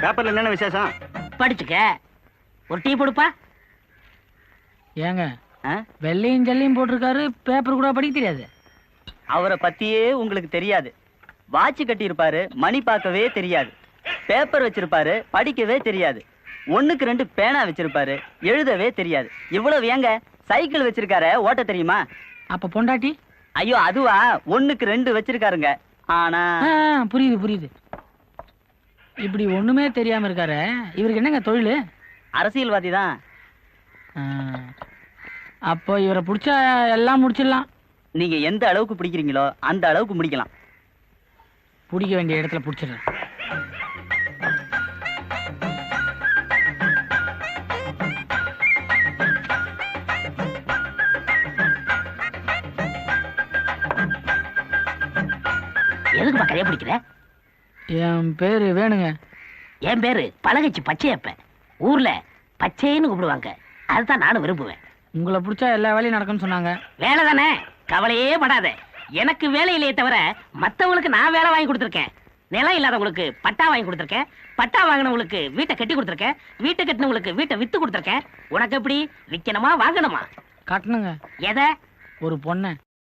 பேப்பர்ல என்னென்ன விசேஷம்? படிச்சுக்க. ஒரு டீ போடுப்பா. ஏங்க வெள்ளையும் ஜல்லையும் போட்டிருக்காரு, பேப்பர் கூட படிக்க தெரியாது. அவரை பத்தியே உங்களுக்கு தெரியாது. வாட்ச் கட்டி இருப்பாரு, மணி பார்க்கவே தெரியாது. பேப்பர் வச்சிருப்பாரு, படிக்கவே தெரியாது. 1க்கு 2 பேனா வச்சிருப்பாரு, எழுதவே தெரியாது. இவ்வளவு ஏங்க? சைக்கிள் வச்சிருக்காரு, ஓட்ட தெரியுமா? அப்ப பொண்டாட்டி? ஐயோ அதுவா, 1க்கு 2 வச்சிருக்காருங்க. ஆனா புரியுது புரியுது. இப்படி ஒண்ணுமே தெரியாம இருக்காரு, இவருக்கு என்னங்க தொழில்? அரசியல்வாதி தான். அப்போ இவரை பிடிச்சா எல்லாம் முடிச்சிடலாம். நீங்க எந்த அளவுக்கு பிடிக்கிறீங்களோ அந்த அளவுக்கு முடிக்கலாம். பிடிக்க வேண்டிய இடத்துல பிடிச்சிடலாம். எதுக்கு கதையை பிடிக்கிற? என் பேரு வேணுங்க. என் பேரு பழகச்சி பச்சையப்ப. ஊர்ல பச்சைன்னு கூப்பிடுவாங்க, அதுதான் நானும் விரும்புவேன். உங்களை பிடிச்சா எல்லா வேலையும் நடக்கும்னு சொன்னாங்க. வேலை தானே, கவலையே படாத. எனக்கு வேலை இல்லையே தவிர மத்தவங்களுக்கு நான் வேலை வாங்கி கொடுத்துருக்கேன். நிலம் இல்லாதவங்களுக்கு பட்டா வாங்கி கொடுத்துருக்கேன். பட்டா வாங்கினவங்களுக்கு வீட்டை கட்டி கொடுத்துருக்கேன். வீட்டை கட்டினவங்களுக்கு வீட்டை வித்து கொடுத்துருக்கேன். உனக்கு எப்படி? விற்கணுமா வாங்கணுமா? கட்டணுங்க. எதை? ஒரு பொண்ணை.